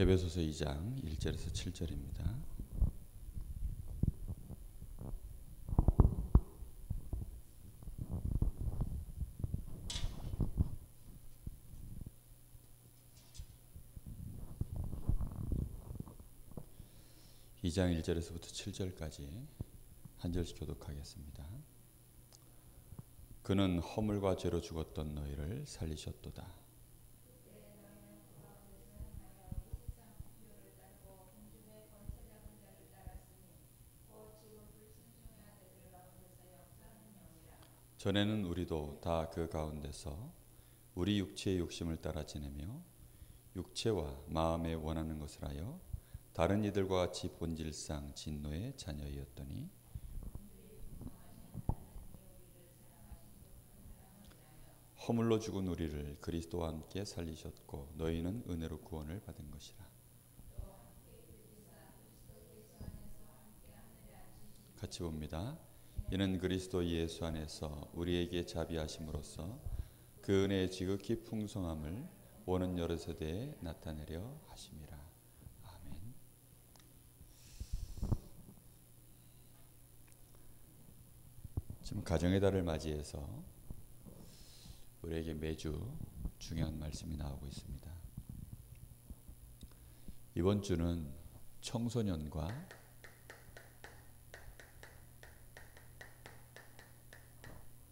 에베소서 2장 1절에서 7절입니다. 이 장 1절에서부터 7절까지 한 절씩 교독하겠습니다. 그는 허물과 죄로 죽었던 너희를 살리셨도다. 전에는 우리도 다 그 가운데서 우리 육체의 욕심을 따라 지내며 육체와 마음에 원하는 것을 하여 다른 이들과 같이 본질상 진노의 자녀이었더니 허물로 죽은 우리를 그리스도와 함께 살리셨고 너희는 은혜로 구원을 받은 것이라. 같이 봅니다. 이는 그리스도 예수 안에서 우리에게 자비하심으로써 그 은혜의 지극히 풍성함을 오는 여러 세대에 나타내려 하심이라. 아멘. 지금 가정의 달을 맞이해서 우리에게 매주 중요한 말씀이 나오고 있습니다. 이번 주는 청소년과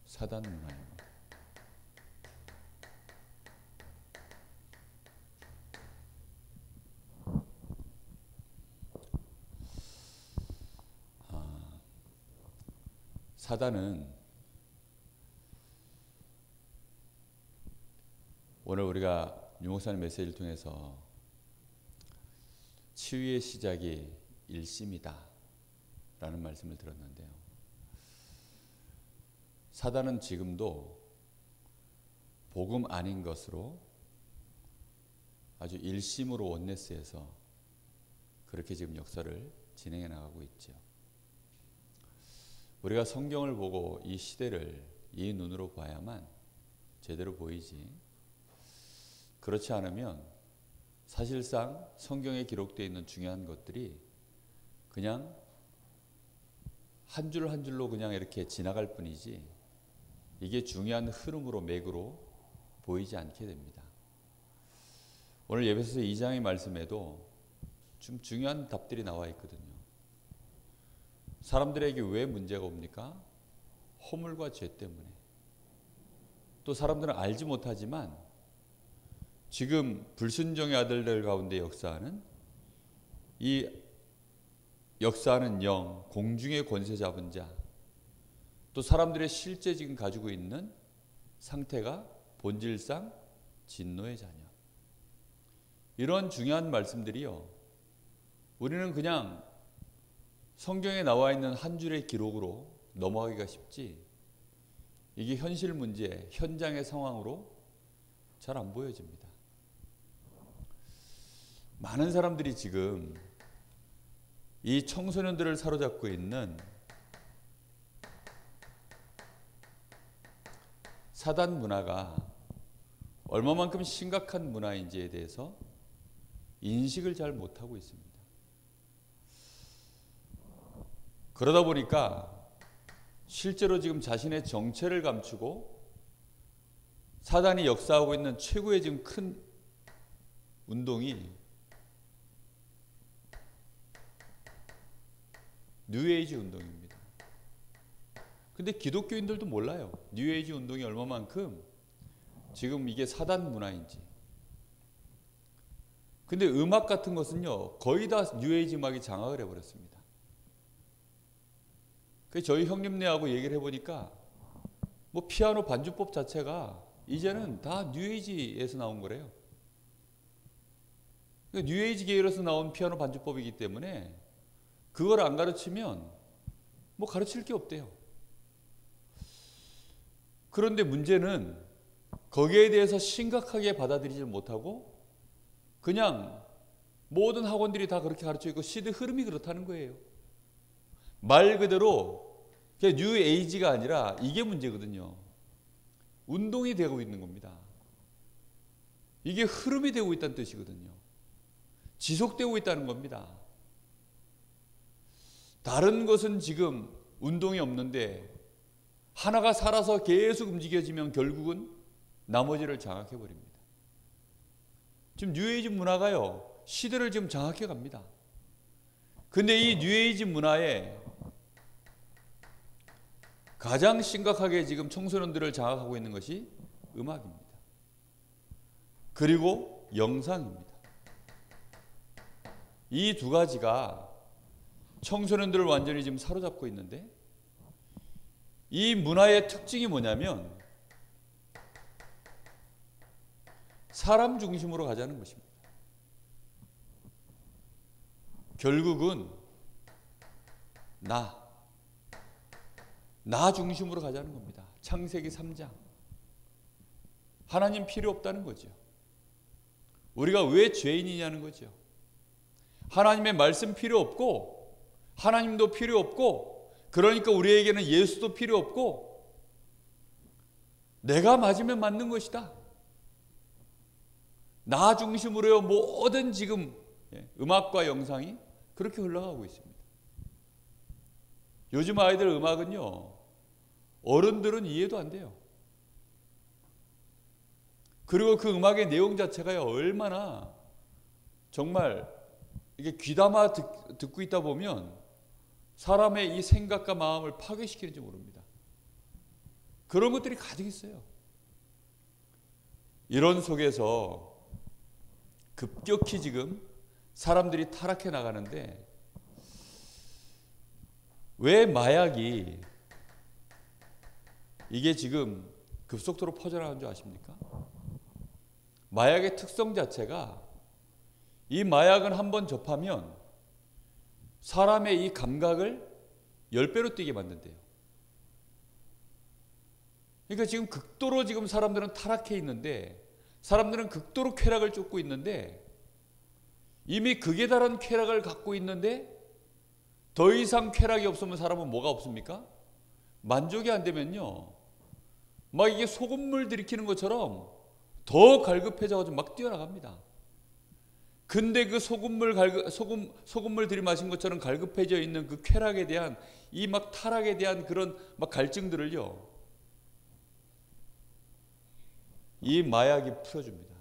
사단 문화예요. 사단은 오늘 우리가 유목사님 메시지를 통해서 치유의 시작이 일심이다 라는 말씀을 들었는데요. 사단은 지금도 복음 아닌 것으로 아주 일심으로 원네스에서 그렇게 지금 역사를 진행해 나가고 있죠. 우리가 성경을 보고 이 시대를 이 눈으로 봐야만 제대로 보이지, 그렇지 않으면 사실상 성경에 기록되어 있는 중요한 것들이 그냥 한 줄 한 줄로 그냥 이렇게 지나갈 뿐이지 이게 중요한 흐름으로 맥으로 보이지 않게 됩니다. 오늘 에베소서 2장의 말씀에도 좀 중요한 답들이 나와 있거든요. 사람들에게 왜 문제가 옵니까? 허물과 죄 때문에. 또 사람들은 알지 못하지만 지금 불순종의 아들들 가운데 역사하는 이 역사하는 영, 공중의 권세 잡은 자, 또 사람들의 실제 지금 가지고 있는 상태가 본질상 진노의 자녀. 이런 중요한 말씀들이요, 우리는 그냥 성경에 나와 있는 한 줄의 기록으로 넘어가기가 쉽지 이게 현실 문제, 현장의 상황으로 잘 안 보여집니다. 많은 사람들이 지금 이 청소년들을 사로잡고 있는 사단 문화가 얼마만큼 심각한 문화인지에 대해서 인식을 잘 못하고 있습니다. 그러다 보니까 실제로 지금 자신의 정체를 감추고 사단이 역사하고 있는 최고의 지금 큰 운동이 뉴에이지 운동입니다. 근데 기독교인들도 몰라요. 뉴에이지 운동이 얼마만큼 지금 이게 사단 문화인지. 근데 음악 같은 것은요, 거의 다 뉴에이지 음악이 장악을 해버렸습니다. 그래서 저희 형님네하고 얘기를 해보니까 뭐 피아노 반주법 자체가 이제는 다 뉴에이지에서 나온 거래요. 뉴에이지 계열에서 나온 피아노 반주법이기 때문에 그걸 안 가르치면 뭐 가르칠 게 없대요. 그런데 문제는 거기에 대해서 심각하게 받아들이지 못하고 그냥 모든 학원들이 다 그렇게 가르쳐 있고 시대 흐름이 그렇다는 거예요. 말 그대로 뉴 에이지가 아니라 이게 문제거든요. 운동이 되고 있는 겁니다. 이게 흐름이 되고 있다는 뜻이거든요. 지속되고 있다는 겁니다. 다른 것은 지금 운동이 없는데 하나가 살아서 계속 움직여지면 결국은 나머지를 장악해 버립니다. 지금 뉴에이지 문화가요, 시대를 지금 장악해 갑니다. 근데 이 뉴에이지 문화에 가장 심각하게 지금 청소년들을 장악하고 있는 것이 음악입니다. 그리고 영상입니다. 이 두 가지가 청소년들을 완전히 지금 사로잡고 있는데, 이 문화의 특징이 뭐냐면 사람 중심으로 가자는 것입니다. 결국은 나 중심으로 가자는 겁니다. 창세기 3장. 하나님 필요 없다는 거죠. 우리가 왜 죄인이냐는 거죠. 하나님의 말씀 필요 없고 하나님도 필요 없고, 그러니까 우리에게는 예수도 필요 없고, 내가 맞으면 맞는 것이다. 나 중심으로요 모든 지금 음악과 영상이 그렇게 흘러가고 있습니다. 요즘 아이들 음악은요, 어른들은 이해도 안 돼요. 그리고 그 음악의 내용 자체가요, 얼마나 정말 이게 귀담아 듣고 있다 보면 사람의 이 생각과 마음을 파괴시키는지 모릅니다. 그런 것들이 가득 있어요. 이런 속에서 급격히 지금 사람들이 타락해 나가는데, 왜 마약이 이게 지금 급속도로 퍼져나가는 줄 아십니까? 마약의 특성 자체가, 이 마약은 한번 접하면 사람의 이 감각을 10배로 뛰게 만든대요. 그러니까 지금 극도로 지금 사람들은 타락해 있는데, 사람들은 극도로 쾌락을 쫓고 있는데, 이미 극에 달한 쾌락을 갖고 있는데 더 이상 쾌락이 없으면 사람은 뭐가 없습니까? 만족이 안 되면요, 막 이게 소금물 들이키는 것처럼 더 갈급해져가지고 막 뛰어나갑니다. 근데 그 소금물 들이마신 것처럼 갈급해져 있는 그 쾌락에 대한, 이 막 타락에 대한 그런 막 갈증들을요, 이 마약이 풀어줍니다.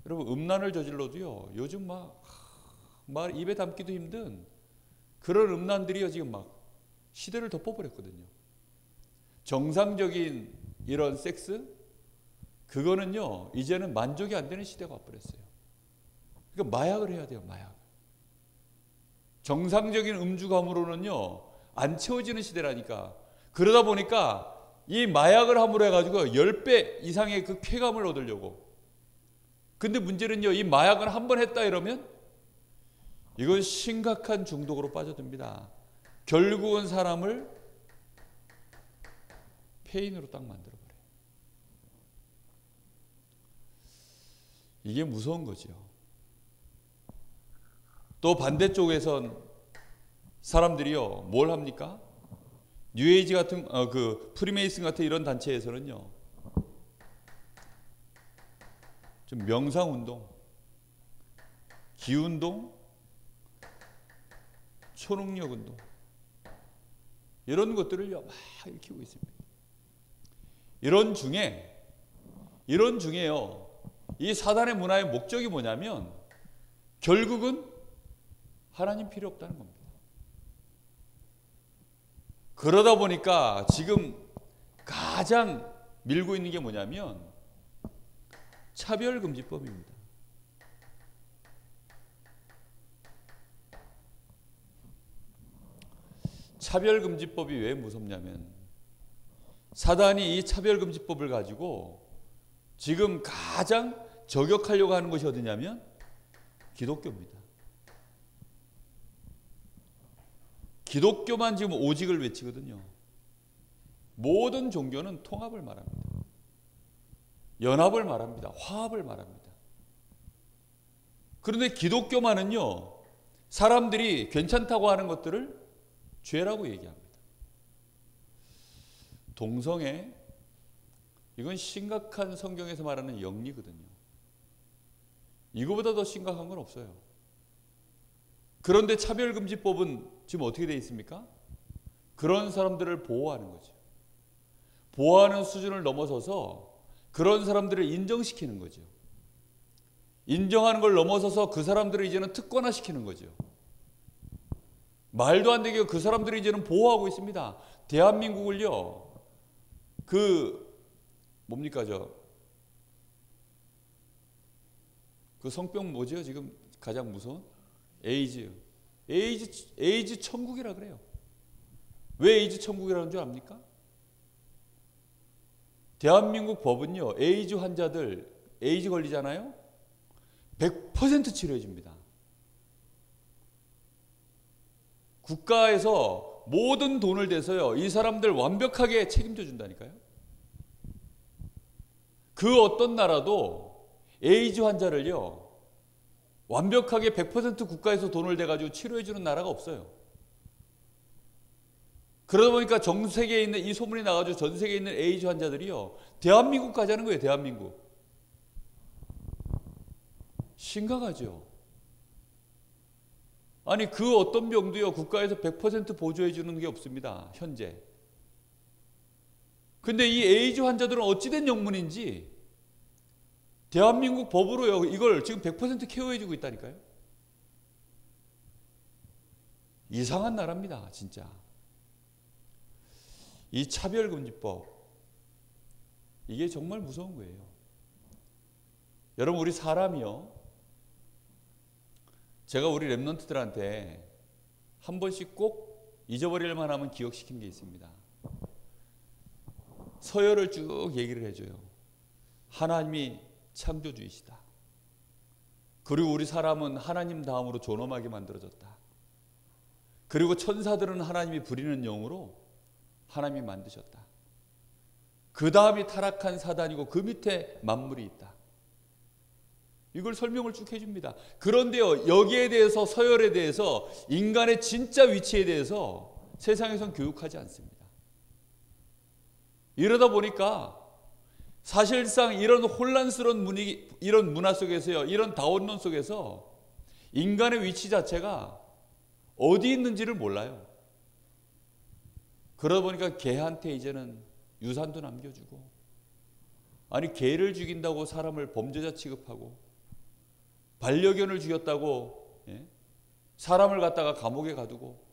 여러분, 음란을 저질러도요, 요즘 말 입에 담기도 힘든 그런 음란들이요, 지금 막 시대를 덮어버렸거든요. 정상적인 이런 섹스, 그거는요 이제는 만족이 안 되는 시대가 와버렸어요. 그러니까 마약을 해야 돼요. 마약. 정상적인 음주감으로는요 안 채워지는 시대라니까. 그러다 보니까 이 마약을 함으로 해가지고 10배 이상의 그 쾌감을 얻으려고. 근데 문제는요, 이 마약을 한번 했다 이러면 이건 심각한 중독으로 빠져듭니다. 결국은 사람을 폐인으로 딱 만들어버려요. 이게 무서운 거죠. 또 반대쪽에선 사람들이요 뭘 합니까? 뉴에이지 같은 그 프리메이슨 같은 이런 단체에서는요, 좀 명상운동, 기운동, 초능력운동, 이런 것들을요 막 일으키고 있습니다. 이런 중에요, 이 사단의 문화의 목적이 뭐냐면 결국은 하나님 필요 없다는 겁니다. 그러다 보니까 지금 가장 밀고 있는 게 뭐냐면 차별금지법입니다. 차별금지법이 왜 무섭냐면, 사단이 이 차별금지법을 가지고 지금 가장 저격하려고 하는 것이 어디냐면 기독교입니다. 기독교만 지금 오직을 외치거든요. 모든 종교는 통합을 말합니다. 연합을 말합니다. 화합을 말합니다. 그런데 기독교만은요, 사람들이 괜찮다고 하는 것들을 죄라고 얘기합니다. 동성애, 이건 심각한 성경에서 말하는 영리거든요. 이거보다 더 심각한 건 없어요. 그런데 차별금지법은 지금 어떻게 되어 있습니까? 그런 사람들을 보호하는 거죠. 보호하는 수준을 넘어서서 그런 사람들을 인정시키는 거죠. 인정하는 걸 넘어서서 그 사람들을 이제는 특권화시키는 거죠. 말도 안 되게 그 사람들을 이제는 보호하고 있습니다. 대한민국을요, 뭡니까, 그 성병 뭐죠? 지금 가장 무서운? 에이즈 천국이라 그래요. 왜 에이즈 천국이라는 줄 압니까? 대한민국 법은요, 에이즈 환자들, 에이즈 걸리잖아요? 100% 치료해 줍니다. 국가에서 모든 돈을 대서요, 이 사람들 완벽하게 책임져 준다니까요. 그 어떤 나라도 에이즈 환자를요, 완벽하게 100% 국가에서 돈을 대가지고 치료해 주는 나라가 없어요. 그러다 보니까 전 세계에 있는, 이 소문이 나가지고 전 세계에 있는 에이즈 환자들이요, 대한민국 가자는 거예요. 대한민국. 심각하죠. 아니, 그 어떤 병도요, 국가에서 100% 보조해 주는 게 없습니다. 현재. 근데 이 에이즈 환자들은 어찌된 영문인지 대한민국 법으로요, 이걸 지금 100% 케어해 주고 있다니까요. 이상한 나라입니다, 진짜. 이 차별금지법, 이게 정말 무서운 거예요. 여러분, 우리 사람이요, 제가 우리 랩런트들한테 한 번씩 꼭 잊어버릴 만하면 기억시킨 게 있습니다. 서열을 쭉 얘기를 해줘요. 하나님이 창조주이시다. 그리고 우리 사람은 하나님 다음으로 존엄하게 만들어졌다. 그리고 천사들은 하나님이 부리는 영으로 하나님이 만드셨다. 그 다음이 타락한 사단이고 그 밑에 만물이 있다. 이걸 설명을 쭉 해줍니다. 그런데요, 여기에 대해서, 서열에 대해서, 인간의 진짜 위치에 대해서 세상에선 교육하지 않습니다. 이러다 보니까 사실상 이런 혼란스러운 분위기, 이런 문화 속에서요, 이런 다원론 속에서 인간의 위치 자체가 어디 있는지를 몰라요. 그러다 보니까 개한테 이제는 유산도 남겨주고, 아니, 개를 죽인다고 사람을 범죄자 취급하고, 반려견을 죽였다고 사람을 갖다가 감옥에 가두고,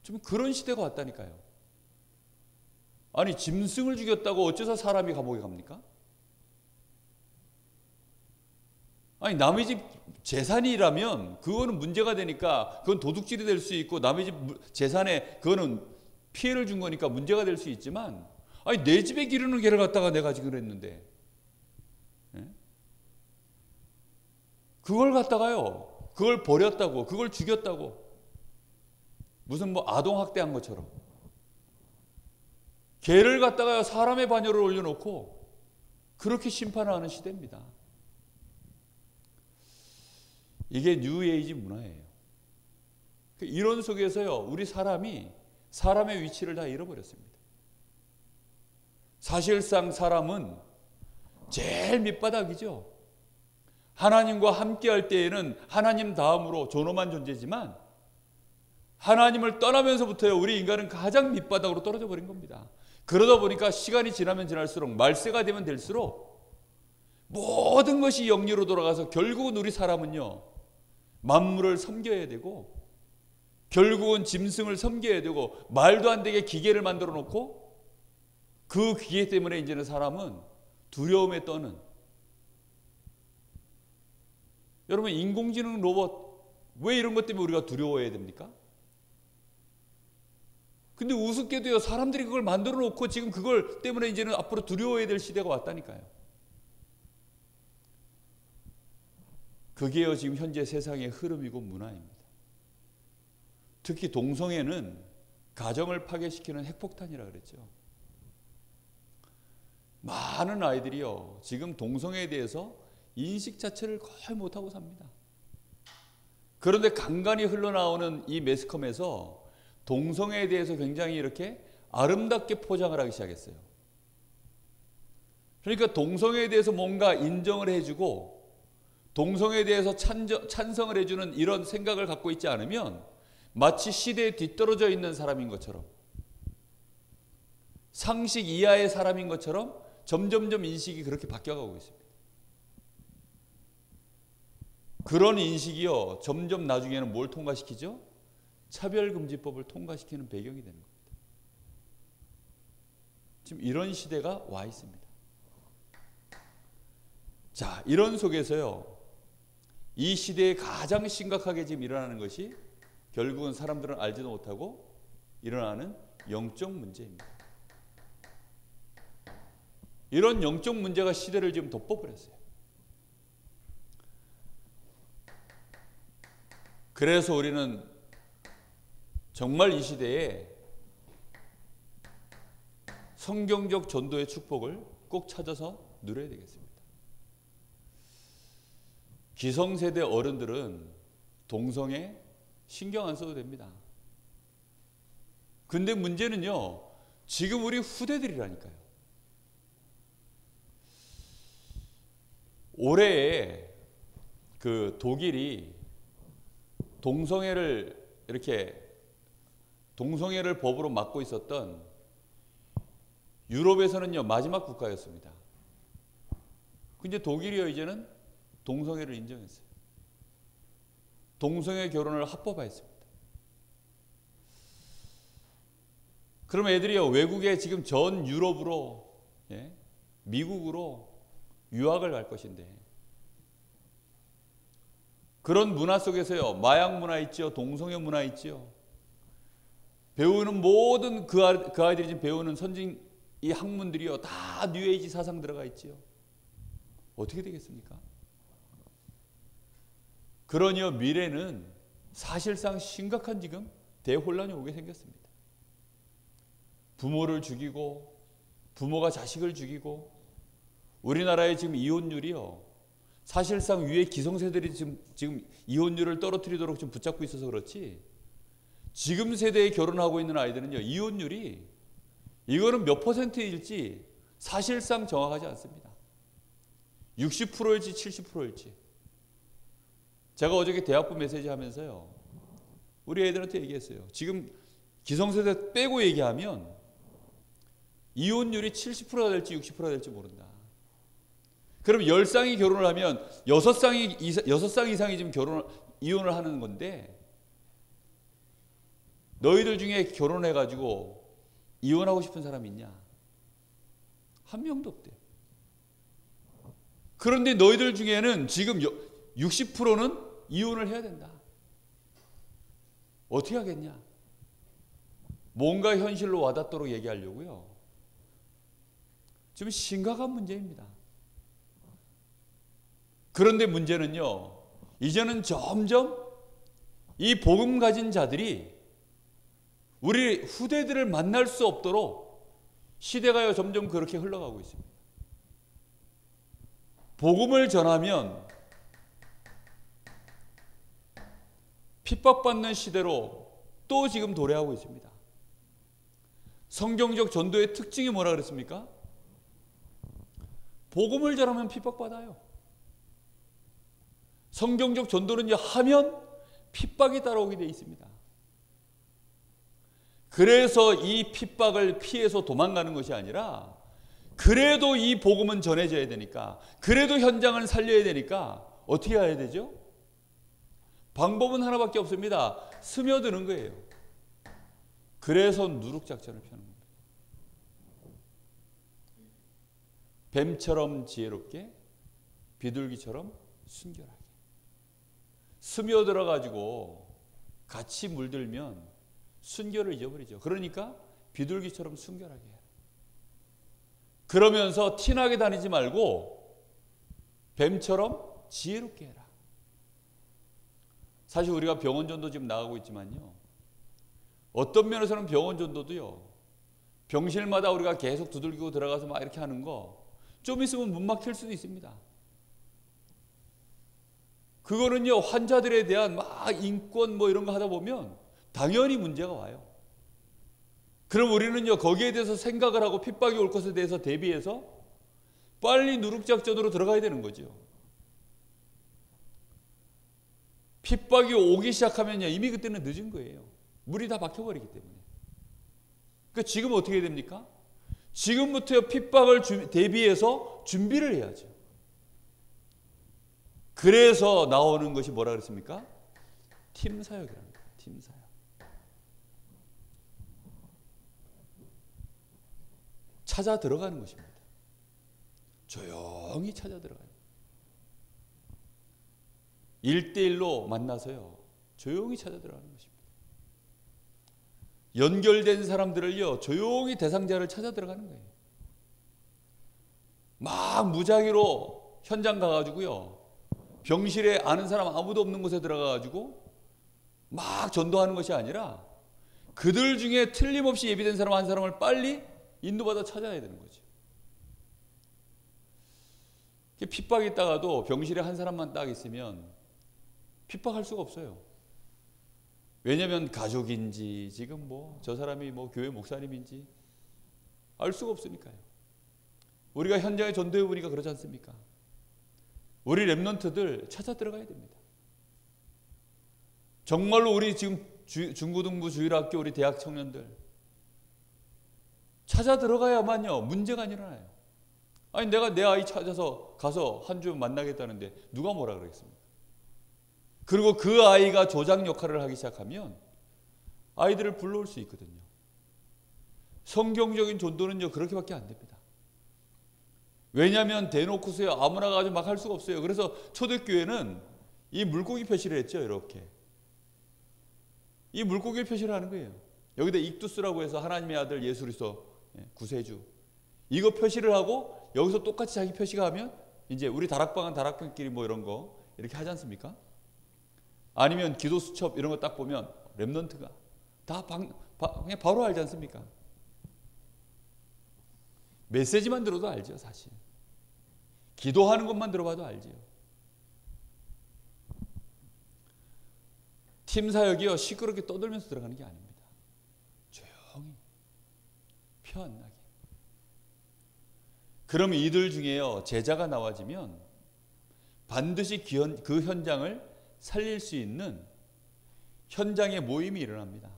좀 그런 시대가 왔다니까요. 아니, 짐승을 죽였다고 어째서 사람이 감옥에 갑니까? 아니, 남의 집 재산이라면 그거는 문제가 되니까 그건 도둑질이 될 수 있고, 남의 집 재산에 그거는 피해를 준 거니까 문제가 될 수 있지만, 아니, 내 집에 기르는 개를 갖다가 내가 지금 그랬는데, 그걸 갖다가요, 그걸 버렸다고, 그걸 죽였다고, 무슨 뭐 아동학대한 것처럼 개를 갖다가 사람의 반열을 올려놓고 그렇게 심판을 하는 시대입니다. 이게 뉴에이지 문화예요. 이런 속에서요, 우리 사람이 사람의 위치를 다 잃어버렸습니다. 사실상 사람은 제일 밑바닥이죠. 하나님과 함께할 때에는 하나님 다음으로 존엄한 존재지만, 하나님을 떠나면서부터요, 우리 인간은 가장 밑바닥으로 떨어져 버린 겁니다. 그러다 보니까 시간이 지나면 지날수록, 말세가 되면 될수록 모든 것이 영리로 돌아가서 결국은 우리 사람은요, 만물을 섬겨야 되고, 결국은 짐승을 섬겨야 되고, 말도 안 되게 기계를 만들어 놓고, 그 기계 때문에 이제는 사람은 두려움에 떠는, 여러분, 인공지능 로봇, 왜 이런 것 때문에 우리가 두려워해야 됩니까? 근데 우습게도요, 사람들이 그걸 만들어 놓고 지금 그걸 때문에 이제는 앞으로 두려워해야 될 시대가 왔다니까요. 그게요, 지금 현재 세상의 흐름이고 문화입니다. 특히 동성애는 가정을 파괴시키는 핵폭탄이라 그랬죠. 많은 아이들이요, 지금 동성애에 대해서 인식 자체를 거의 못하고 삽니다. 그런데 간간히 흘러나오는 이 매스컴에서 동성애에 대해서 굉장히 이렇게 아름답게 포장을 하기 시작했어요. 그러니까 동성애에 대해서 뭔가 인정을 해주고, 동성애에 대해서 찬성을 해주는 이런 생각을 갖고 있지 않으면 마치 시대에 뒤떨어져 있는 사람인 것처럼, 상식 이하의 사람인 것처럼 점점점 인식이 그렇게 바뀌어가고 있습니다. 그런 인식이요, 점점 나중에는 뭘 통과시키죠? 차별금지법을 통과시키는 배경이 되는 겁니다. 지금 이런 시대가 와 있습니다. 자, 이런 속에서요, 이 시대에 가장 심각하게 지금 일어나는 것이 결국은 사람들은 알지도 못하고 일어나는 영적 문제입니다. 이런 영적 문제가 시대를 지금 덮어버렸어요. 그래서 우리는 정말 이 시대에 성경적 전도의 축복을 꼭 찾아서 누려야 되겠습니다. 기성세대 어른들은 동성애 신경 안 써도 됩니다. 근데 문제는요, 지금 우리 후대들이라니까요. 올해에 그 독일이 동성애를 법으로 막고 있었던 유럽에서는요, 마지막 국가였습니다. 근데 독일이요, 이제는 동성애를 인정했어요. 동성애 결혼을 합법화했습니다. 그러면 애들이요, 외국에 지금 전 유럽으로, 미국으로 유학을 갈 것인데, 그런 문화 속에서요, 마약 문화 있죠, 동성애 문화 있죠. 배우는 모든 그 아이들이 지금 배우는 선진 이 학문들이요, 다 뉴에이지 사상 들어가 있지요. 어떻게 되겠습니까? 그러니요, 미래는 사실상 심각한 지금 대혼란이 오게 생겼습니다. 부모를 죽이고, 부모가 자식을 죽이고, 우리나라의 지금 이혼율이요, 사실상 위에 기성세대들이 지금 이혼율을 떨어뜨리도록 좀 붙잡고 있어서 그렇지, 지금 세대에 결혼하고 있는 아이들은요, 이혼율이 이거는 몇 %일지 사실상 정확하지 않습니다. 60%일지 70%일지. 제가 어저께 대학부 메시지 하면서요, 우리 애들한테 얘기했어요. 지금 기성세대 빼고 얘기하면 이혼율이 70%가 될지 60%가 될지 모른다. 그럼 10쌍이 결혼을 하면 6쌍 이상이 지금 이혼을 하는 건데, 너희들 중에 결혼해가지고 이혼하고 싶은 사람이 있냐? 한 명도 없대요. 그런데 너희들 중에는 지금 60%는 이혼을 해야 된다. 어떻게 하겠냐? 뭔가 현실로 와닿도록 얘기하려고요. 지금 심각한 문제입니다. 그런데 문제는요, 이제는 점점 이 복음 가진 자들이 우리 후대들을 만날 수 없도록 시대가요, 점점 그렇게 흘러가고 있습니다. 복음을 전하면 핍박받는 시대로 또 지금 도래하고 있습니다. 성경적 전도의 특징이 뭐라 그랬습니까? 복음을 전하면 핍박받아요. 성경적 전도는요, 하면 핍박이 따라오게 되어 있습니다. 그래서 이 핍박을 피해서 도망가는 것이 아니라, 그래도 이 복음은 전해져야 되니까, 그래도 현장을 살려야 되니까 어떻게 해야 되죠? 방법은 하나밖에 없습니다. 스며드는 거예요. 그래서 누룩작전을 펴는 겁니다. 뱀처럼 지혜롭게, 비둘기처럼 순결하게. 스며들어가지고 같이 물들면 순결을 잊어버리죠. 그러니까 비둘기처럼 순결하게 해라. 그러면서 티나게 다니지 말고 뱀처럼 지혜롭게 해라. 사실 우리가 병원 전도 지금 나가고 있지만요, 어떤 면에서는 병원 전도도요, 병실마다 우리가 계속 두들기고 들어가서 막 이렇게 하는 거, 좀 있으면 문 막힐 수도 있습니다. 그거는요, 환자들에 대한 막 인권 뭐 이런 거 하다 보면 당연히 문제가 와요. 그럼 우리는요, 거기에 대해서 생각을 하고 핍박이 올 것에 대해서 대비해서 빨리 누룩작전으로 들어가야 되는 거죠. 핍박이 오기 시작하면요, 이미 그때는 늦은 거예요. 물이 다 막혀버리기 때문에. 그러니까 지금 어떻게 됩니까? 지금부터 핍박을 대비해서 준비를 해야죠. 그래서 나오는 것이 뭐라 그랬습니까? 팀사역이라는 거예요. 팀사역. 찾아 들어가는 것입니다. 조용히 찾아 들어가요. 1대1로 만나서요, 조용히 찾아 들어가는 것입니다. 연결된 사람들을요, 조용히 대상자를 찾아 들어가는 거예요. 막 무작위로 현장 가가지고요, 병실에 아는 사람 아무도 없는 곳에 들어가가지고 막 전도하는 것이 아니라 그들 중에 틀림없이 예비된 사람 한 사람을 빨리 인도받아 찾아야 되는 거죠. 핍박이 있다가도 병실에 한 사람만 딱 있으면 핍박할 수가 없어요. 왜냐하면 가족인지 지금 뭐 저 사람이 뭐 교회 목사님인지 알 수가 없으니까요. 우리가 현장에 전도해 보니까 그렇지 않습니까? 우리 렘넌트들 찾아 들어가야 됩니다. 정말로 우리 지금 중고등부 주일학교 우리 대학 청년들 찾아 들어가야만요, 문제가 안 일어나요. 아니 내가 내 아이 찾아서 가서 한 주 만나겠다는데 누가 뭐라 그러겠습니까? 그리고 그 아이가 조장 역할을 하기 시작하면 아이들을 불러올 수 있거든요. 성경적인 전도는요, 그렇게밖에 안 됩니다. 왜냐하면 대놓고서요, 아무나 가지고 막 할 수가 없어요. 그래서 초대교회는 이 물고기 표시를 했죠. 이렇게 이 물고기 표시를 하는 거예요. 여기다 익두스라고 해서 하나님의 아들 예수 그리스도 구세주, 이거 표시를 하고 여기서 똑같이 자기 표시가 하면 이제 우리 다락방은 다락방끼리 뭐 이런 거 이렇게 하지 않습니까? 아니면 기도 수첩 이런 거 딱 보면 렘넌트가 다 그냥 바로 알지 않습니까? 메시지만 들어도 알죠. 사실 기도하는 것만 들어봐도 알죠. 팀 사역이요, 시끄럽게 떠들면서 들어가는 게 아닙니다. 조용히 편하게. 그럼 이들 중에요, 제자가 나와지면 반드시 그 현장을 살릴 수 있는 현장의 모임이 일어납니다.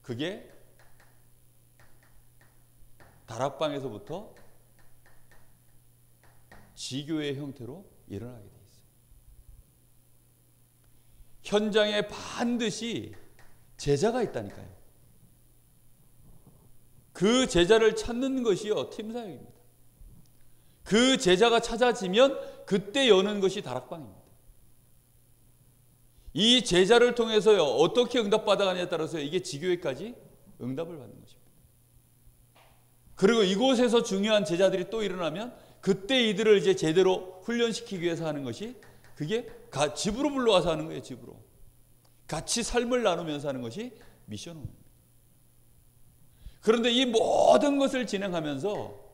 그게 다락방에서부터 지교의 형태로 일어나게 돼 있어요. 현장에 반드시 제자가 있다니까요. 그 제자를 찾는 것이요, 팀사역입니다. 그 제자가 찾아지면 그때 여는 것이 다락방입니다. 이 제자를 통해서요, 어떻게 응답받아가냐에 따라서 이게 지교회까지 응답을 받는 것입니다. 그리고 이곳에서 중요한 제자들이 또 일어나면 그때 이들을 이제 제대로 훈련시키기 위해서 하는 것이, 그게 집으로 불러와서 하는 거예요. 집으로 같이 삶을 나누면서 하는 것이 미션홈입니다. 그런데 이 모든 것을 진행하면서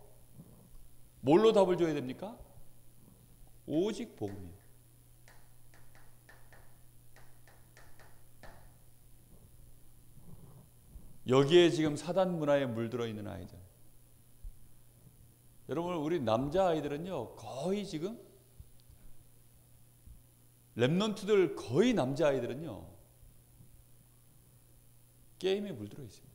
뭘로 답을 줘야 됩니까? 오직 복음이에요. 여기에 지금 사단 문화에 물들어 있는 아이들, 여러분 우리 남자 아이들은요, 거의 지금 렘넌트들 거의 남자 아이들은요, 게임에 물들어 있습니다.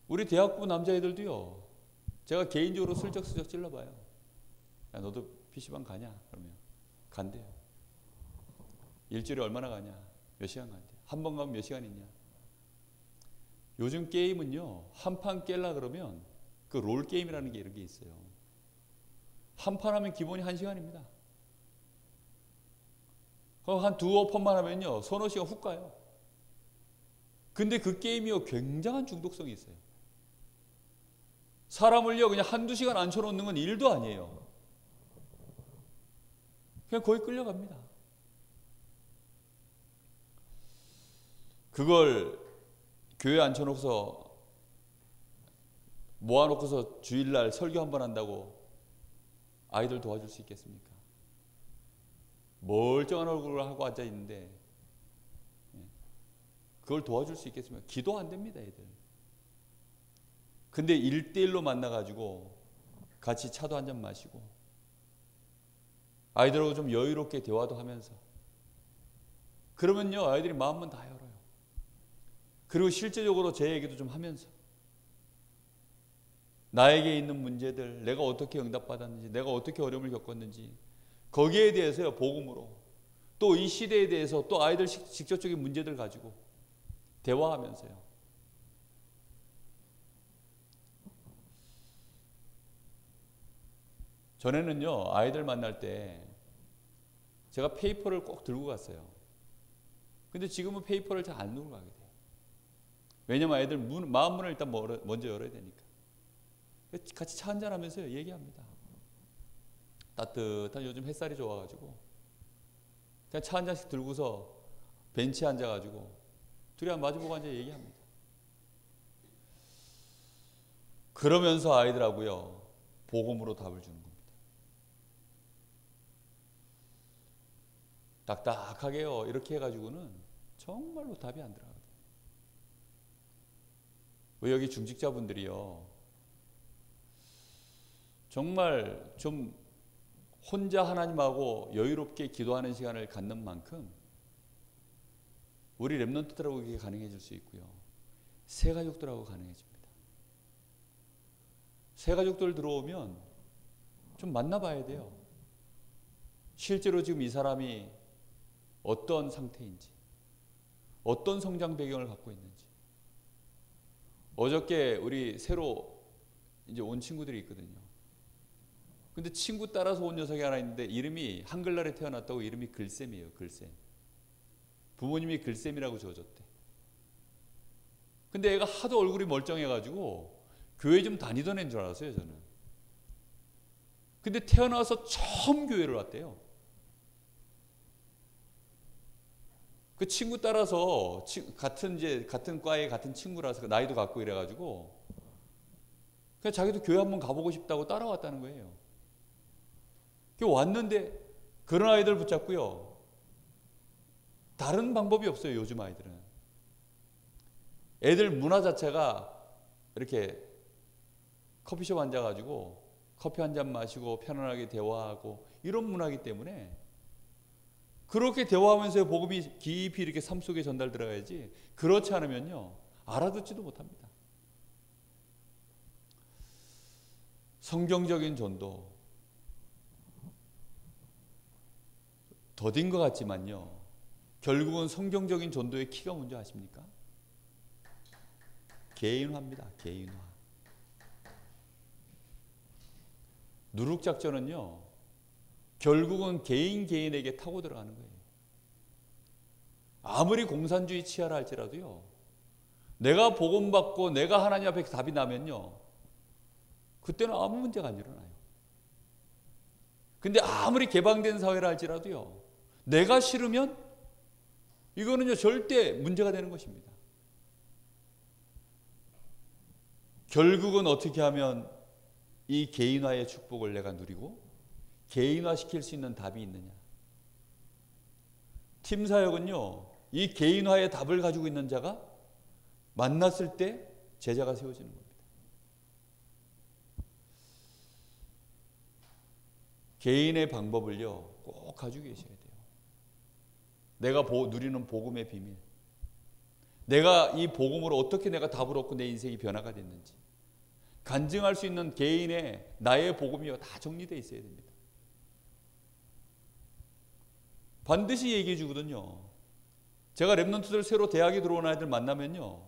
우리 대학부 남자애들도요, 제가 개인적으로 슬쩍슬쩍 찔러봐요. 야, 너도 PC방 가냐? 그러면 간대요. 일주일에 얼마나 가냐? 몇 시간 간대요. 한 번 가면 몇 시간 있냐? 요즘 게임은요, 한 판 깰라 그러면 그 롤 게임이라는 게 이런 게 있어요. 한 판 하면 기본이 1시간입니다. 한 두어 판만 하면요, 서너 시간 훅 가요. 근데 그 게임이요, 굉장한 중독성이 있어요. 사람을요, 그냥 한두 시간 앉혀놓는 건 일도 아니에요. 그냥 거의 끌려갑니다. 그걸 교회에 앉혀놓고서 모아놓고서 주일날 설교 한번 한다고 아이들 도와줄 수 있겠습니까? 멀쩡한 얼굴을 하고 앉아있는데 그걸 도와줄 수 있겠습니까? 기도 안 됩니다, 애들. 근데 1대1로 만나가지고 같이 차도 한잔 마시고 아이들하고 좀 여유롭게 대화도 하면서. 그러면요, 아이들이 마음은 다 열어요. 그리고 실제적으로 제 얘기도 좀 하면서 나에게 있는 문제들, 내가 어떻게 응답받았는지, 내가 어떻게 어려움을 겪었는지, 거기에 대해서요, 복음으로, 또 이 시대에 대해서 또 아이들 직접적인 문제들 가지고 대화하면서요. 전에는요, 아이들 만날 때 제가 페이퍼를 꼭 들고 갔어요. 근데 지금은 페이퍼를 잘 안 들고 가게 돼요. 왜냐면 아이들 마음문을 일단 먼저 열어야 되니까. 같이 차 한잔 하면서요, 얘기합니다. 따뜻한 요즘 햇살이 좋아가지고 그냥 차 한 잔씩 들고서 벤치에 앉아가지고 둘이 마주보고 앉아 얘기합니다. 그러면서 아이들하고요, 복음으로 답을 주는 겁니다. 딱딱하게요, 이렇게 해가지고는 정말로 답이 안 들어가거든요. 왜 여기 중직자분들이요, 정말 좀 혼자 하나님하고 여유롭게 기도하는 시간을 갖는 만큼 우리 렘넌트들하고 그게 가능해질 수 있고요, 새 가족들하고 가능해집니다. 새 가족들 들어오면 좀 만나봐야 돼요. 실제로 지금 이 사람이 어떤 상태인지, 어떤 성장 배경을 갖고 있는지. 어저께 우리 새로 이제 온 친구들이 있거든요. 근데 친구 따라서 온 녀석이 하나 있는데 이름이 한글날에 태어났다고 이름이 글쌤이에요. 글쌤. 부모님이 글쌤이라고 지어줬대. 근데 애가 하도 얼굴이 멀쩡해가지고 교회 좀 다니던 애인 줄 알았어요, 저는. 근데 태어나서 처음 교회를 왔대요. 그 친구 따라서 같은 과에 같은 친구라서 나이도 같고 이래가지고 그냥 자기도 교회 한번 가보고 싶다고 따라왔다는 거예요. 왔는데 그런 아이들 붙잡고요, 다른 방법이 없어요. 요즘 아이들은 애들 문화 자체가 이렇게 커피숍 앉아가지고 커피 한 잔 마시고 편안하게 대화하고 이런 문화이기 때문에 그렇게 대화하면서 복음이 깊이 이렇게 삶 속에 전달 들어가야지, 그렇지 않으면요 알아듣지도 못합니다. 성경적인 전도 더딘 것 같지만요, 결국은 성경적인 전도의 키가 뭔지 아십니까? 개인화입니다. 개인화. 누룩작전은요, 결국은 개인에게 타고 들어가는 거예요. 아무리 공산주의 치하라 할지라도요, 내가 복음받고 내가 하나님 앞에 답이 나면요, 그때는 아무 문제가 안 일어나요. 근데 아무리 개방된 사회라 할지라도요, 내가 싫으면 이거는요 절대 문제가 되는 것입니다. 결국은 어떻게 하면 이 개인화의 축복을 내가 누리고 개인화시킬 수 있는 답이 있느냐. 팀 사역은요, 이 개인화의 답을 가지고 있는 자가 만났을 때 제자가 세워지는 겁니다. 개인의 방법을요 꼭 가지고 계셔야 돼요. 내가 누리는 복음의 비밀, 내가 이 복음으로 어떻게 내가 답을 얻고 내 인생이 변화가 됐는지 간증할 수 있는 개인의 나의 복음이요 다 정리되어 있어야 됩니다. 반드시 얘기해 주거든요. 제가 랩런트들 새로 대학에 들어온 아이들 만나면요,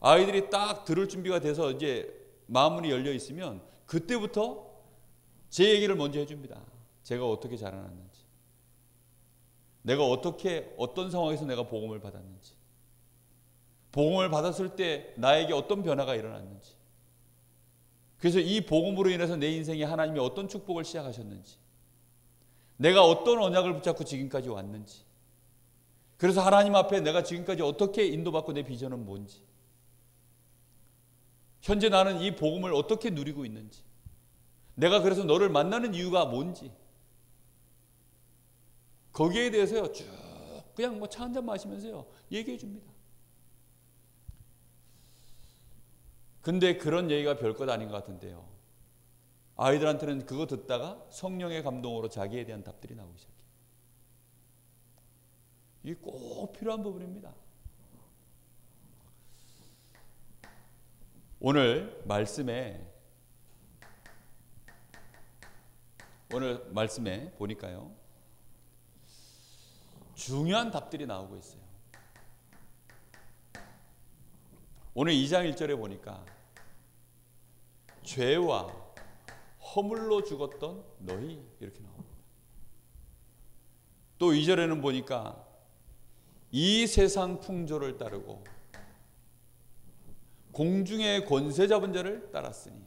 아이들이 딱 들을 준비가 돼서 이제 마음문이 열려 있으면 그때부터 제 얘기를 먼저 해줍니다. 제가 어떻게 자라났는지, 내가 어떤 상황에서 내가 복음을 받았는지, 복음을 받았을 때 나에게 어떤 변화가 일어났는지, 그래서 이 복음으로 인해서 내 인생에 하나님이 어떤 축복을 시작하셨는지, 내가 어떤 언약을 붙잡고 지금까지 왔는지, 그래서 하나님 앞에 내가 지금까지 어떻게 인도받고 내 비전은 뭔지, 현재 나는 이 복음을 어떻게 누리고 있는지, 내가 그래서 너를 만나는 이유가 뭔지, 거기에 대해서요 쭉 그냥 차 한잔 마시면서요 얘기해 줍니다. 근데 그런 얘기가 별것 아닌 것 같은데요, 아이들한테는 그거 듣다가 성령의 감동으로 자기에 대한 답들이 나오기 시작해요. 이게 꼭 필요한 부분입니다. 오늘 말씀에 보니까요, 중요한 답들이 나오고 있어요. 오늘 2장 1절에 보니까 죄와 허물로 죽었던 너희 이렇게 나옵니다. 또 2절에는 보니까 이 세상 풍조를 따르고 공중의 권세 잡은 자를 따랐으니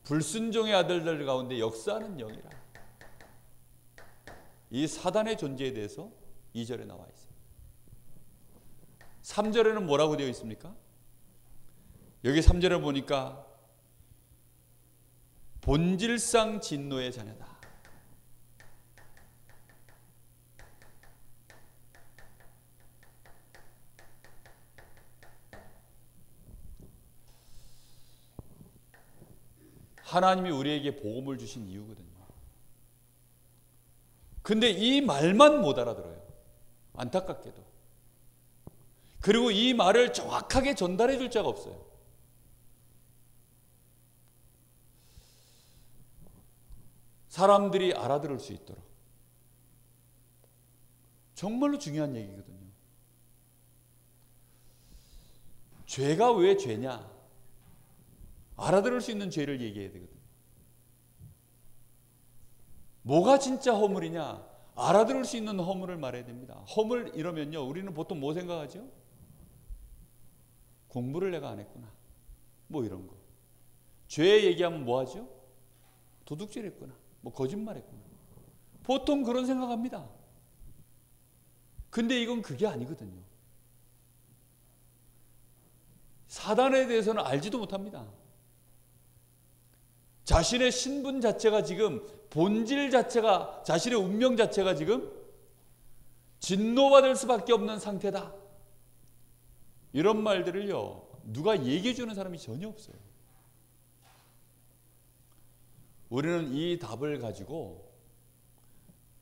불순종의 아들들 가운데 역사하는 영이라. 이 사단의 존재에 대해서 2절에 나와 있습니다. 3절에는 뭐라고 되어 있습니까? 여기 3절에 보니까 본질상 진노의 자녀다. 하나님이 우리에게 복음을 주신 이유거든요. 근데 이 말만 못 알아들어요. 안타깝게도. 그리고 이 말을 정확하게 전달해 줄 자가 없어요. 사람들이 알아들을 수 있도록. 정말로 중요한 얘기거든요. 죄가 왜 죄냐? 알아들을 수 있는 죄를 얘기해야 되거든요. 뭐가 진짜 허물이냐? 알아들을 수 있는 허물을 말해야 됩니다. 허물 이러면요, 우리는 보통 뭐 생각하죠? 공부를 내가 안 했구나, 뭐 이런 거. 죄 얘기하면 뭐 하죠? 도둑질 했구나, 뭐 거짓말 했구나. 보통 그런 생각합니다. 근데 이건 그게 아니거든요. 사단에 대해서는 알지도 못합니다. 자신의 신분 자체가 지금, 본질 자체가, 자신의 운명 자체가 지금 진노받을 수밖에 없는 상태다. 이런 말들을요, 누가 얘기해 주는 사람이 전혀 없어요. 우리는 이 답을 가지고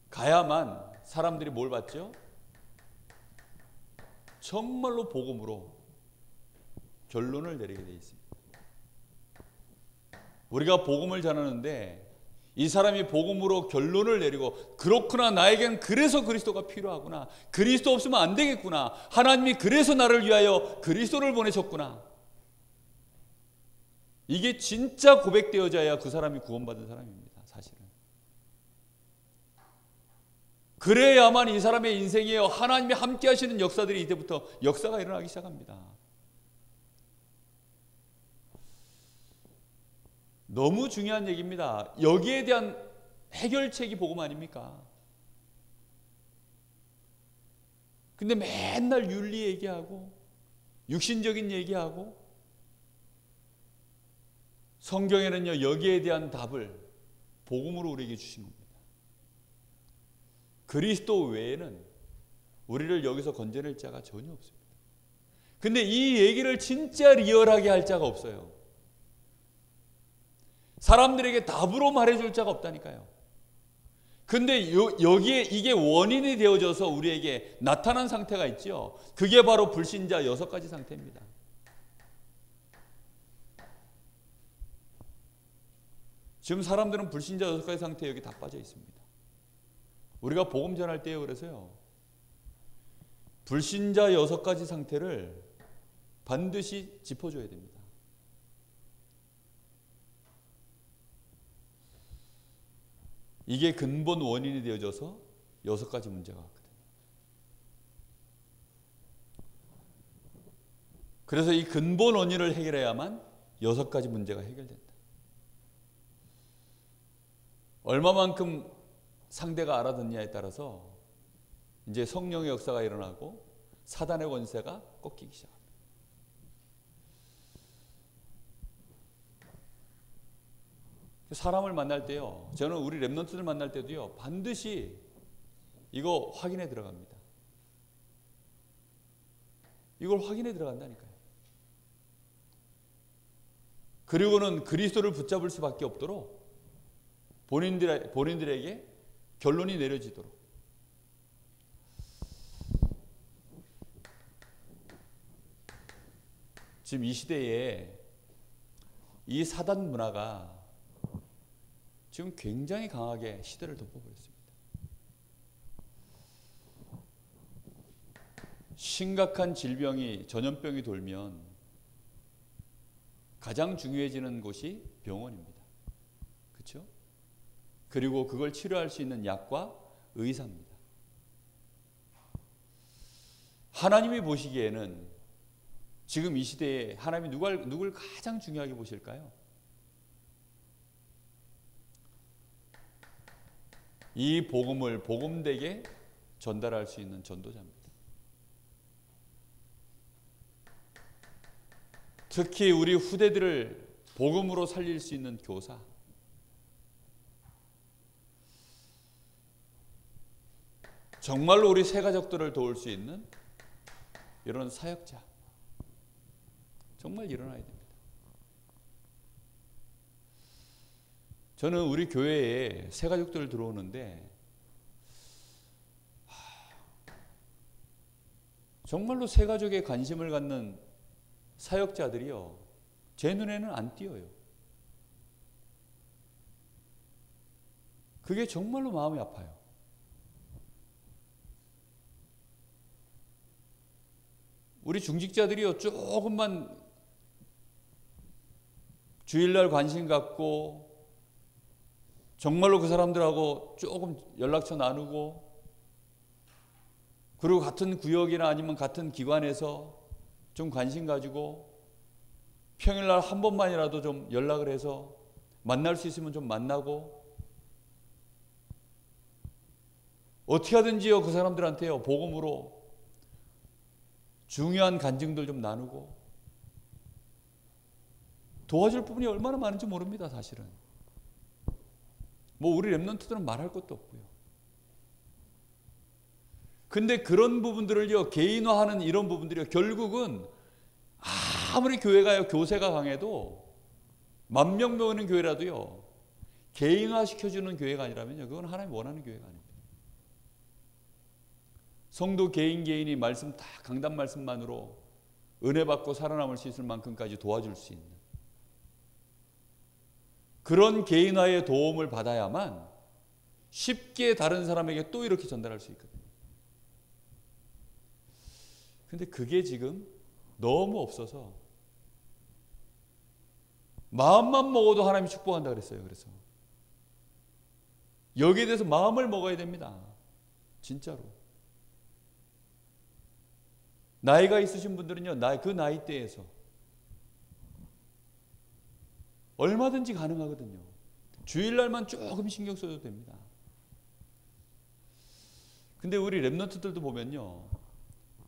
가야만 사람들이 뭘 받죠? 정말로 복음으로 결론을 내리게 되어 있습니다. 우리가 복음을 전하는데 이 사람이 복음으로 결론을 내리고, 그렇구나, 나에겐 그래서 그리스도가 필요하구나, 그리스도 없으면 안 되겠구나, 하나님이 그래서 나를 위하여 그리스도를 보내셨구나, 이게 진짜 고백되어져야 그 사람이 구원받은 사람입니다. 사실은 그래야만 이 사람의 인생에 하나님이 함께 하시는 역사들이 이때부터 역사가 일어나기 시작합니다. 너무 중요한 얘기입니다. 여기에 대한 해결책이 복음 아닙니까? 근데 맨날 윤리 얘기하고 육신적인 얘기하고, 성경에는요, 여기에 대한 답을 복음으로 우리에게 주신 겁니다. 그리스도 외에는 우리를 여기서 건져낼 자가 전혀 없습니다. 근데 이 얘기를 진짜 리얼하게 할 자가 없어요. 사람들에게 답으로 말해줄 자가 없다니까요. 근데 여기에 이게 원인이 되어져서 우리에게 나타난 상태가 있죠. 그게 바로 불신자 6가지 상태입니다. 지금 사람들은 불신자 6가지 상태에 여기 다 빠져 있습니다. 우리가 복음 전할 때요, 그래서요, 불신자 6가지 상태를 반드시 짚어줘야 됩니다. 이게 근본 원인이 되어져서 6가지 문제가 왔거든요. 그래서 이 근본 원인을 해결해야만 6가지 문제가 해결된다. 얼마만큼 상대가 알아듣냐에 따라서 이제 성령의 역사가 일어나고 사단의 권세가 꺾이기 시작합니다. 사람을 만날 때요, 저는 우리 랩런트들 만날 때도요, 반드시 이거 확인해 들어갑니다. 이걸 확인해 들어간다니까요. 그리고는 그리스도를 붙잡을 수밖에 없도록 본인들에게 결론이 내려지도록. 지금 이 시대에 이 사단 문화가 지금 굉장히 강하게 시대를 덮어버렸습니다. 심각한 질병이, 전염병이 돌면 가장 중요해지는 곳이 병원입니다. 그렇죠? 그리고 그걸 치료할 수 있는 약과 의사입니다. 하나님이 보시기에는 지금 이 시대에 하나님이 누굴 가장 중요하게 보실까요? 이 복음을 복음되게 전달할 수 있는 전도자입니다. 특히 우리 후대들을 복음으로 살릴 수 있는 교사, 정말로 우리 새가족들을 도울 수 있는 이런 사역자, 정말 일어나야 됩니다. 저는 우리 교회에 새가족들 들어오는데 정말로 새가족에 관심을 갖는 사역자들이요, 제 눈에는 안 띄어요. 그게 정말로 마음이 아파요. 우리 중직자들이요, 조금만 주일날 관심 갖고 정말로 그 사람들하고 조금 연락처 나누고, 그리고 같은 구역이나 아니면 같은 기관에서 좀 관심 가지고 평일날 한 번만이라도 좀 연락을 해서 만날 수 있으면 좀 만나고, 어떻게 하든지요 그 사람들한테요 복음으로 중요한 간증들 좀 나누고, 도와줄 부분이 얼마나 많은지 모릅니다. 사실은 뭐 우리 렘넌트들은 말할 것도 없고요. 근데 그런 부분들을요 개인화하는 이런 부분들이요, 결국은 아무리 교회가요 교세가 강해도 10,000명 모이는 교회라도요 개인화 시켜주는 교회가 아니라면요 그건 하나님이 원하는 교회가 아닙니다. 성도 개인이 말씀 다 강단 말씀만으로 은혜 받고 살아남을 수 있을 만큼까지 도와줄 수 있는 그런 개인화의 도움을 받아야만 쉽게 다른 사람에게 또 이렇게 전달할 수 있거든요. 근데 그게 지금 너무 없어서, 마음만 먹어도 하나님이 축복한다 그랬어요. 그래서 여기에 대해서 마음을 먹어야 됩니다. 진짜로. 나이가 있으신 분들은요, 그 나이대에서 얼마든지 가능하거든요. 주일날만 조금 신경 써도 됩니다. 근데 우리 렘넌트들도 보면요,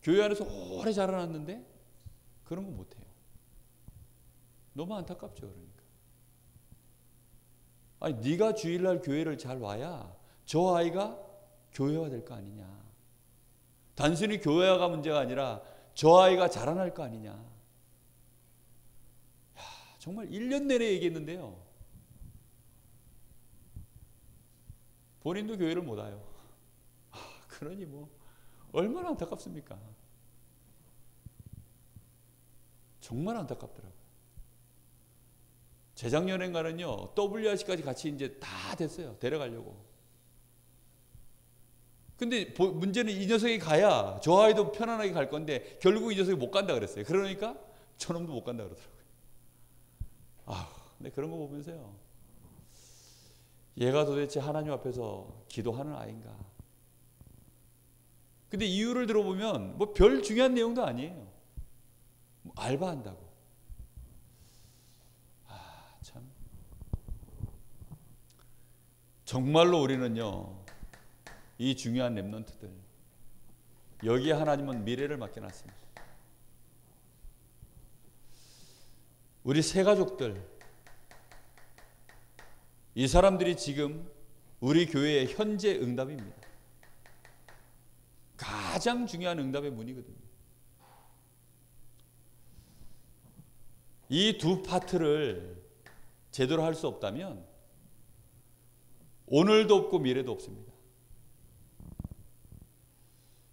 교회 안에서 오래 자라났는데 그런 거 못해요. 너무 안타깝죠. 그러니까 아니, 네가 주일날 교회를 잘 와야 저 아이가 교회화 될 거 아니냐. 단순히 교회화가 문제가 아니라 저 아이가 자라날 거 아니냐. 야, 정말 1년 내내 얘기했는데요, 본인도 교회를 못 와요. 그러니 뭐 얼마나 안타깝습니까? 정말 안타깝더라고요. 재작년엔가는요 WRC까지 같이 이제 다 됐어요. 데려가려고. 근데 문제는 이 녀석이 가야 저 아이도 편안하게 갈 건데 결국 이 녀석이 못 간다 그랬어요. 그러니까 저놈도 못 간다 그러더라고요. 근데 그런 거 보면서요, 얘가 도대체 하나님 앞에서 기도하는 아이인가. 근데 이유를 들어보면 뭐 별 중요한 내용도 아니에요. 뭐 알바한다고. 참. 정말로 우리는요, 이 중요한 렘넌트들, 여기에 하나님은 미래를 맡겨놨습니다. 우리 새가족들, 이 사람들이 지금 우리 교회의 현재 응답입니다. 가장 중요한 응답의 문이거든요. 이 두 파트를 제대로 할 수 없다면 오늘도 없고 미래도 없습니다.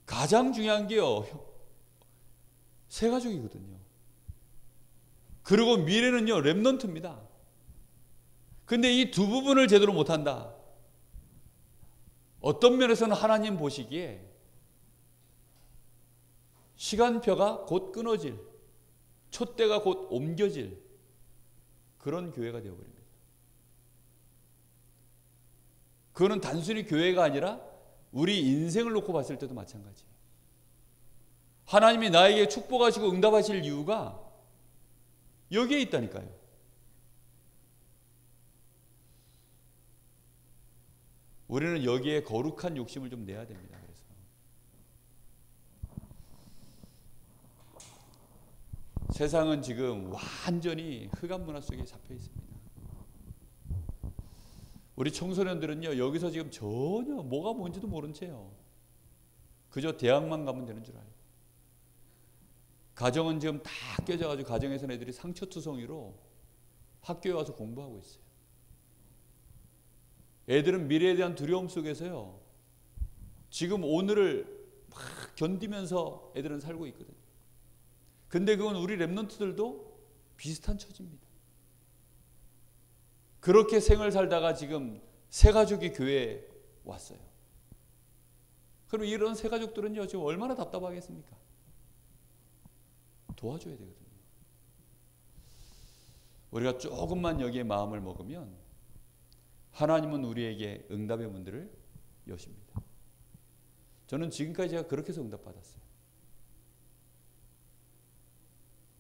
가장 중요한 게요, 새 가족이거든요. 그리고 미래는요, 렘넌트입니다. 근데 이 두 부분을 제대로 못한다. 어떤 면에서는 하나님 보시기에 시간표가 곧 끊어질, 촛대가 곧 옮겨질 그런 교회가 되어버립니다. 그거는 단순히 교회가 아니라 우리 인생을 놓고 봤을 때도 마찬가지예요. 하나님이 나에게 축복하시고 응답하실 이유가 여기에 있다니까요. 우리는 여기에 거룩한 욕심을 좀 내야 됩니다. 그래서 세상은 지금 완전히 흑암 문화 속에 잡혀 있습니다. 우리 청소년들은요, 여기서 지금 전혀 뭐가 뭔지도 모른 채요. 그저 대학만 가면 되는 줄 알고. 가정은 지금 다 깨져가지고 가정에서는 애들이 상처투성이로 학교에 와서 공부하고 있어요. 애들은 미래에 대한 두려움 속에서요, 지금 오늘을 막 견디면서 애들은 살고 있거든요. 근데 그건 우리 랩런트들도 비슷한 처지입니다. 그렇게 생을 살다가 지금 새 가족이 교회에 왔어요. 그럼 이런 새 가족들은요, 지금 얼마나 답답하겠습니까? 도와줘야 되거든요. 우리가 조금만 여기에 마음을 먹으면 하나님은 우리에게 응답의 문들을 여십니다. 저는 지금까지 제가 그렇게 해서 응답받았어요.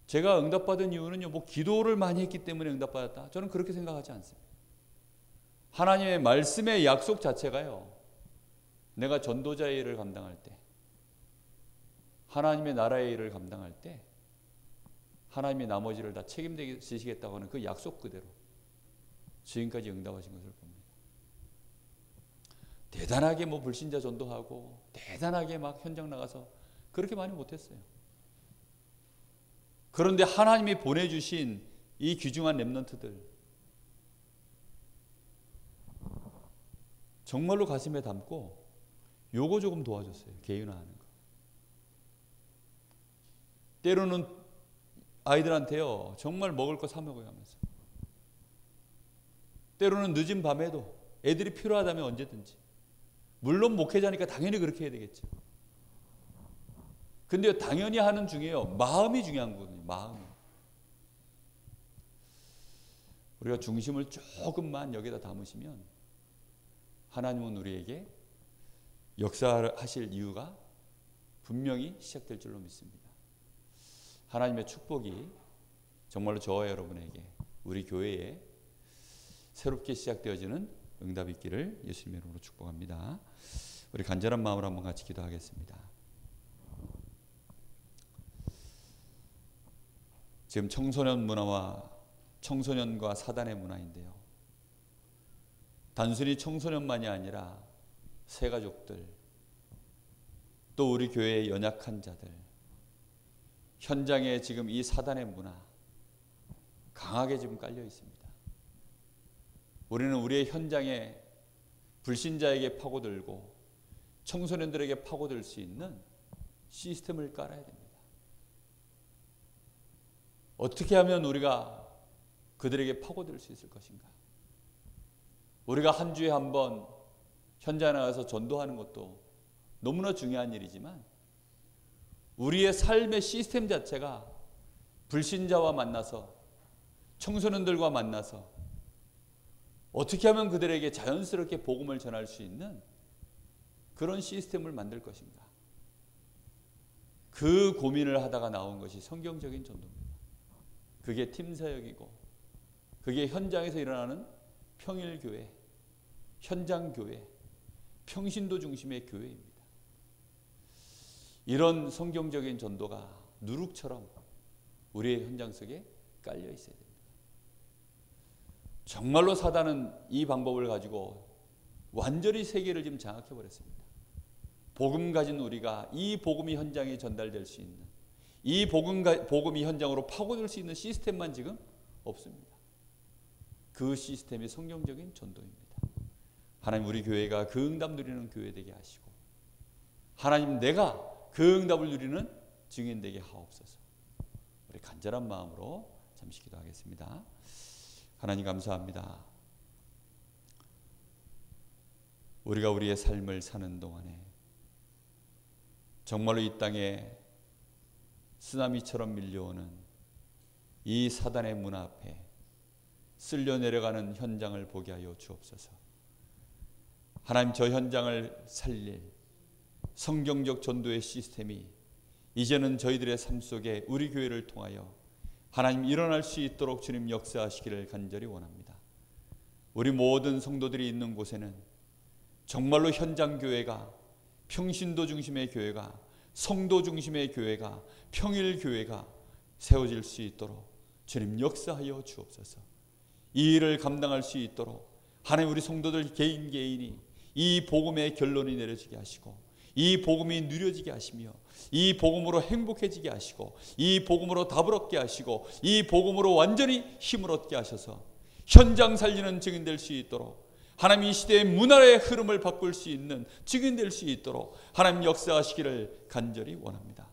제가 응답받은 이유는요, 뭐 기도를 많이 했기 때문에 응답받았다, 저는 그렇게 생각하지 않습니다. 하나님의 말씀의 약속 자체가요, 내가 전도자의 일을 감당할 때, 하나님의 나라의 일을 감당할 때 하나님이 나머지를 다 책임지시겠다고 하는 그 약속 그대로 지금까지 응답하신 것을 봅니다. 대단하게 뭐 불신자 전도하고 대단하게 막 현장 나가서 그렇게 많이 못했어요. 그런데 하나님이 보내주신 이 귀중한 렘넌트들, 정말로 가슴에 담고 요거 조금 도와줬어요. 개인화하는 거. 때로는 아이들한테요, 정말 먹을 거 사 먹어야 하면서, 때로는 늦은 밤에도 애들이 필요하다면 언제든지, 물론 목회자니까 당연히 그렇게 해야 되겠죠. 근데 당연히 하는 중에요, 마음이 중요한 거거든요. 마음이. 우리가 중심을 조금만 여기다 담으시면 하나님은 우리에게 역사하실 이유가 분명히 시작될 줄로 믿습니다. 하나님의 축복이 정말로 저와 여러분에게, 우리 교회에 새롭게 시작되어지는 응답이 있기를 예수님의 이름으로 축복합니다. 우리 간절한 마음으로 한번 같이 기도하겠습니다. 지금 청소년 문화와 청소년과 사단의 문화인데요, 단순히 청소년만이 아니라 새 가족들, 또 우리 교회의 연약한 자들, 현장에 지금 이 사단의 문화 강하게 지금 깔려 있습니다. 우리는 우리의 현장에 불신자에게 파고들고 청소년들에게 파고들 수 있는 시스템을 깔아야 됩니다. 어떻게 하면 우리가 그들에게 파고들 수 있을 것인가? 우리가 한 주에 한 번 현장에 나가서 전도하는 것도 너무나 중요한 일이지만, 우리의 삶의 시스템 자체가 불신자와 만나서, 청소년들과 만나서 어떻게 하면 그들에게 자연스럽게 복음을 전할 수 있는 그런 시스템을 만들 것인가? 그 고민을 하다가 나온 것이 성경적인 전도입니다. 그게 팀사역이고, 그게 현장에서 일어나는 평일교회, 현장교회, 평신도 중심의 교회입니다. 이런 성경적인 전도가 누룩처럼 우리의 현장 속에 깔려 있어야 됩니다. 정말로 사단은 이 방법을 가지고 완전히 세계를 지금 장악해 버렸습니다. 복음 가진 우리가 이 복음이 현장에 전달될 수 있는, 이 복음이 현장으로 파고들 수 있는 시스템만 지금 없습니다. 그 시스템이 성경적인 전도입니다. 하나님 우리 교회가 그 응답 누리는 교회 되게 하시고 하나님 내가 그 응답을 누리는 증인 되게 하옵소서. 우리 간절한 마음으로 잠시 기도하겠습니다. 하나님 감사합니다. 우리가 우리의 삶을 사는 동안에 정말로 이 땅에 쓰나미처럼 밀려오는 이 사단의 문 앞에 쓸려 내려가는 현장을 보게 하여 주옵소서. 하나님 저 현장을 살릴 성경적 전도의 시스템이 이제는 저희들의 삶 속에 우리 교회를 통하여 하나님 일어날 수 있도록 주님 역사하시기를 간절히 원합니다. 우리 모든 성도들이 있는 곳에는 정말로 현장 교회가, 평신도 중심의 교회가, 성도 중심의 교회가, 평일 교회가 세워질 수 있도록 주님 역사하여 주옵소서. 이 일을 감당할 수 있도록 하나님 우리 성도들 개인 개인이 이 복음의 결론이 내려지게 하시고 이 복음이 누려지게 하시며 이 복음으로 행복해지게 하시고 이 복음으로 답을 얻게 하시고 이 복음으로 완전히 힘을 얻게 하셔서 현장 살리는 증인 될 수 있도록 하나님 이 시대의 문화의 흐름을 바꿀 수 있는 증인 될 수 있도록 하나님 역사하시기를 간절히 원합니다.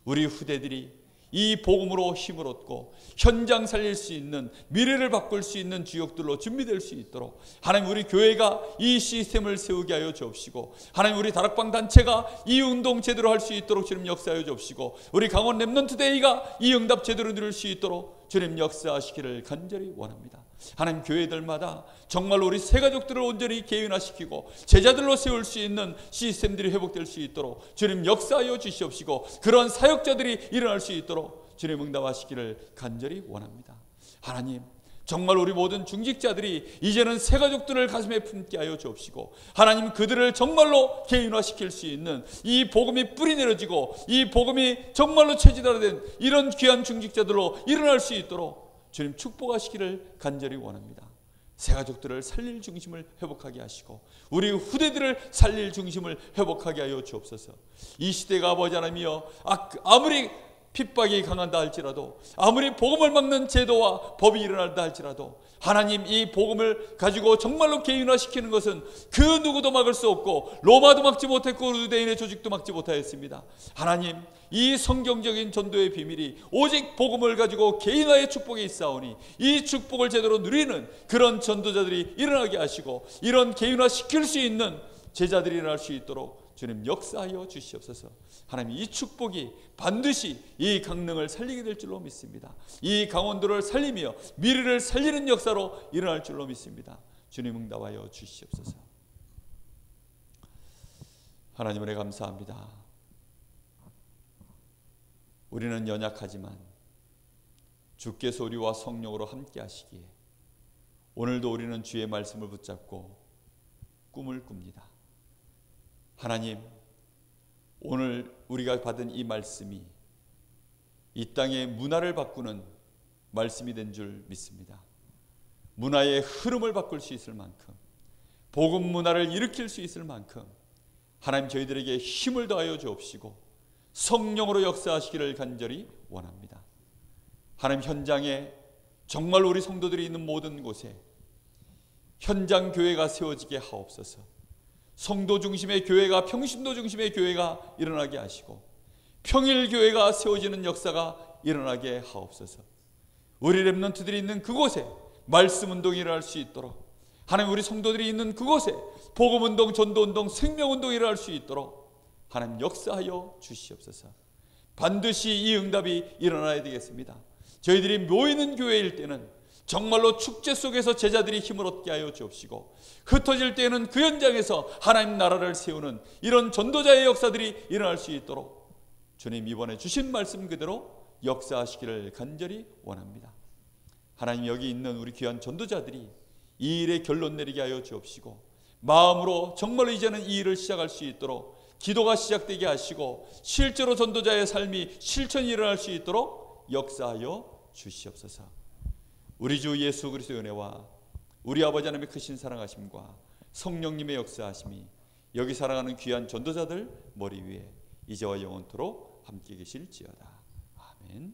우리 후대들이 이 복음으로 힘을 얻고 현장 살릴 수 있는 미래를 바꿀 수 있는 주역들로 준비될 수 있도록 하나님 우리 교회가 이 시스템을 세우게 하여 주옵시고 하나님 우리 다락방 단체가 이 운동 제대로 할 수 있도록 주님 역사하여 주옵시고 우리 강원 랩넌트데이가 이 응답 제대로 누릴 수 있도록 주님 역사하시기를 간절히 원합니다. 하나님 교회들마다 정말로 우리 새가족들을 온전히 개인화시키고 제자들로 세울 수 있는 시스템들이 회복될 수 있도록 주님 역사하여 주시옵시고 그런 사역자들이 일어날 수 있도록 주님 응답하시기를 간절히 원합니다. 하나님 정말 우리 모든 중직자들이 이제는 새가족들을 가슴에 품게 하여 주옵시고 하나님 그들을 정말로 개인화시킬 수 있는 이 복음이 뿌리 내려지고 이 복음이 정말로 체질화된 이런 귀한 중직자들로 일어날 수 있도록 주님 축복하시기를 간절히 원합니다. 새가족들을 살릴 중심을 회복하게 하시고 우리 후대들을 살릴 중심을 회복하게 하여 주옵소서. 이 시대가 아버지 하나님이여 아무리 핍박이 강한다 할지라도 아무리 복음을 막는 제도와 법이 일어난다 할지라도 하나님 이 복음을 가지고 정말로 개인화시키는 것은 그 누구도 막을 수 없고 로마도 막지 못했고 유대인의 조직도 막지 못하였습니다. 하나님 이 성경적인 전도의 비밀이 오직 복음을 가지고 개인화의 축복이 있사오니 이 축복을 제대로 누리는 그런 전도자들이 일어나게 하시고 이런 개인화시킬 수 있는 제자들이 일어날 수 있도록 주님 역사하여 주시옵소서. 하나님 이 축복이 반드시 이 강릉을 살리게 될 줄로 믿습니다. 이 강원도를 살리며 미래를 살리는 역사로 일어날 줄로 믿습니다. 주님 응답하여 주시옵소서. 하나님 은혜 감사합니다. 우리는 연약하지만 주께서 우리와 성령으로 함께 하시기에 오늘도 우리는 주의 말씀을 붙잡고 꿈을 꿉니다. 하나님 오늘 우리가 받은 이 말씀이 이 땅의 문화를 바꾸는 말씀이 된 줄 믿습니다. 문화의 흐름을 바꿀 수 있을 만큼 복음 문화를 일으킬 수 있을 만큼 하나님 저희들에게 힘을 더하여 주옵시고 성령으로 역사하시기를 간절히 원합니다. 하나님 현장에 정말 우리 성도들이 있는 모든 곳에 현장 교회가 세워지게 하옵소서. 성도 중심의 교회가 평신도 중심의 교회가 일어나게 하시고 평일 교회가 세워지는 역사가 일어나게 하옵소서. 우리 랩런트들이 있는 그곳에 말씀 운동이 일어날 수 있도록 하나님 우리 성도들이 있는 그곳에 복음 운동, 전도 운동, 생명 운동이 일어날 수 있도록 하나님 역사하여 주시옵소서. 반드시 이 응답이 일어나야 되겠습니다. 저희들이 모이는 교회일 때는 정말로 축제 속에서 제자들이 힘을 얻게 하여 주옵시고 흩어질 때에는 그 현장에서 하나님 나라를 세우는 이런 전도자의 역사들이 일어날 수 있도록 주님 이번에 주신 말씀 그대로 역사하시기를 간절히 원합니다. 하나님 여기 있는 우리 귀한 전도자들이 이 일에 결론 내리게 하여 주옵시고 마음으로 정말로 이제는 이 일을 시작할 수 있도록 기도가 시작되게 하시고 실제로 전도자의 삶이 실천이 일어날 수 있도록 역사하여 주시옵소서. 우리 주 예수 그리스도의 은혜와 우리 아버지 하나님의 크신 사랑하심과 성령님의 역사하심이 여기 살아가는 귀한 전도자들 머리 위에 이제와 영원토록 함께 계실지어다. 아멘.